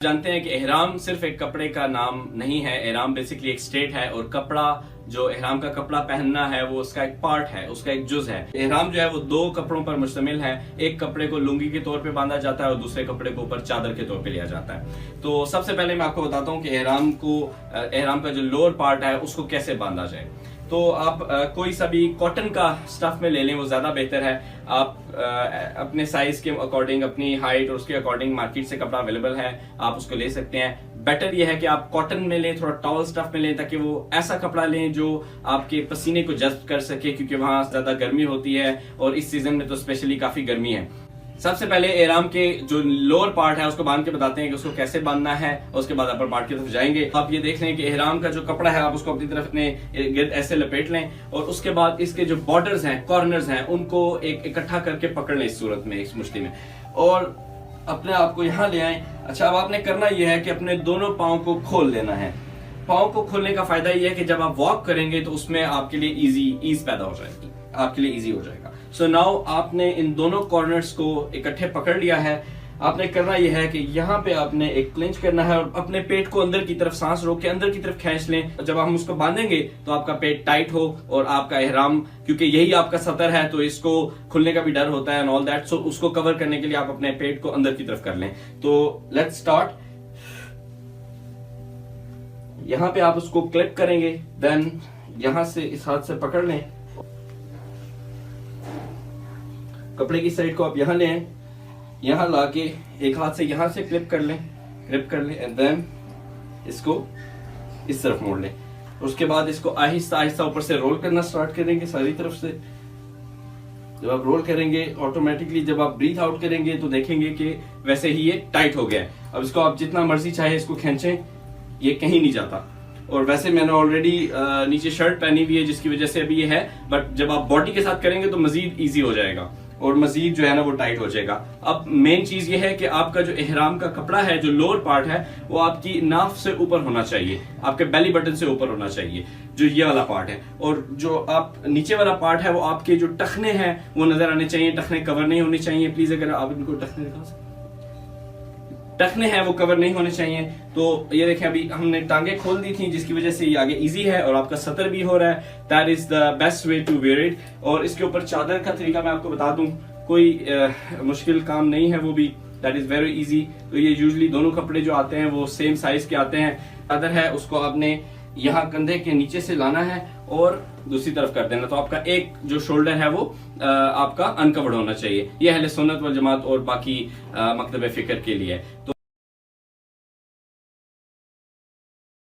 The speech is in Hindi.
जानते हैं कि एहराम सिर्फ एक कपड़े का नाम नहीं है। एहराम बेसिकली एक स्टेट है और कपड़ा जो एहराम का कपड़ा पहनना है वो उसका एक पार्ट है, उसका एक जुज है। एहराम जो है वो दो कपड़ों पर मुश्तमिल है। एक कपड़े को लुंगी के तौर पे बांधा जाता है और दूसरे कपड़े को ऊपर चादर के तौर पे लिया जाता है। तो सबसे पहले मैं आपको बताता हूँ कि एहराम का जो लोअर पार्ट है उसको कैसे बांधा जाए। तो आप कोई सा भी कॉटन का स्टफ में ले लें, वो ज्यादा बेहतर है। आप अपने साइज के अकॉर्डिंग, अपनी हाइट और उसके अकॉर्डिंग मार्केट से कपड़ा अवेलेबल है, आप उसको ले सकते हैं। बेटर ये है कि आप कॉटन में लें, थोड़ा टॉवल स्टफ में लें, ताकि वो ऐसा कपड़ा लें जो आपके पसीने को जज्ब कर सके, क्योंकि वहां ज्यादा गर्मी होती है और इस सीजन में तो स्पेशली काफी गर्मी है। सबसे पहले एहराम के जो लोअर पार्ट है उसको बांध के बताते हैं कि उसको कैसे बांधना है, और उसके बाद अपर पार्ट की तरफ जाएंगे। आप ये देख लें कि एहराम का जो कपड़ा है आप उसको अपनी तरफ अपने गिर्द ऐसे लपेट लें, और उसके बाद इसके जो बॉर्डर्स हैं, कॉर्नर्स हैं, उनको एक इकट्ठा करके पकड़ लें इस सूरत में, इस मुश्ती में, और अपने आप को यहाँ ले आए। अच्छा, अब आपने करना यह है कि अपने दोनों पाँव को खोल लेना है। पाँव को खोलने का फायदा यह है कि जब आप वॉक करेंगे तो उसमें आपके लिए ईज पैदा हो जाएगी, आपके लिए इजी हो जाएगा। सो नाउ आपने इन दोनों कॉर्नर्स को इकट्ठे पकड़ लिया है। आपने करना यह है कि यहाँ पे आपने एक क्लिंच करना है और अपने पेट को अंदर की तरफ सांस रोक के अंदर की तरफ खींच लें। जब हम उसको बांधेंगे तो आपका पेट टाइट हो और आपका एहराम, क्योंकि यही आपका सतर है तो इसको खुलने का भी डर होता है एंड ऑल दैट, सो उसको कवर करने के लिए आप अपने पेट को अंदर की तरफ कर लें। तो लेट्स स्टार्ट। यहाँ पे आप उसको क्लिप करेंगे, देन यहां से इस हाथ से पकड़ लें, कपड़े की साइड को आप यहाँ ले आए, यहाँ लाके एक हाथ से यहाँ से क्लिप कर लें एंड देन इसको इस तरफ मोड़ लें। उसके बाद इसको आहिस्ता आहिस्ता ऊपर से रोल करना स्टार्ट करेंगे सारी तरफ से। जब आप रोल करेंगे ऑटोमेटिकली जब आप ब्रीथ आउट करेंगे तो देखेंगे कि वैसे ही ये टाइट हो गया है। अब इसको आप जितना मर्जी चाहे इसको खींचें, ये कहीं नहीं जाता। और वैसे मैंने ऑलरेडी नीचे शर्ट पहनी हुई है जिसकी वजह से अभी ये है, बट जब आप बॉडी के साथ करेंगे तो मजीद इजी हो जाएगा और मजीद जो है ना वो टाइट हो जाएगा। अब मेन चीज ये है कि आपका जो एहराम का कपड़ा है, जो लोअर पार्ट है, वो आपकी नाफ से ऊपर होना चाहिए, आपके बेली बटन से ऊपर होना चाहिए, जो ये वाला पार्ट है। और जो आप नीचे वाला पार्ट है वो आपके जो टखने हैं वो नजर आने चाहिए, टखने कवर नहीं होने चाहिए। प्लीज अगर आप इनको टखने दिखा सकते, टखने हैं वो कवर नहीं होने चाहिए। तो ये देखें, अभी हमने टांगे खोल दी थी जिसकी वजह से ये आगे इजी है और आपका सतर भी हो रहा है। That is the best way to wear it. और इसके ऊपर चादर का तरीका मैं आपको बता दूं, कोई मुश्किल काम नहीं है, वो भी दैट इज वेरी इजी। तो ये यूजुअली दोनों कपड़े जो आते हैं वो सेम साइज के आते हैं। चादर है उसको आपने यहाँ कंधे के नीचे से लाना है और दूसरी तरफ कर देना, तो आपका एक जो शोल्डर है वो आपका अनकवर्ड होना चाहिए। ये अहले सुन्नत वल जमात और बाकी मकतब फिक्र के लिए है। तो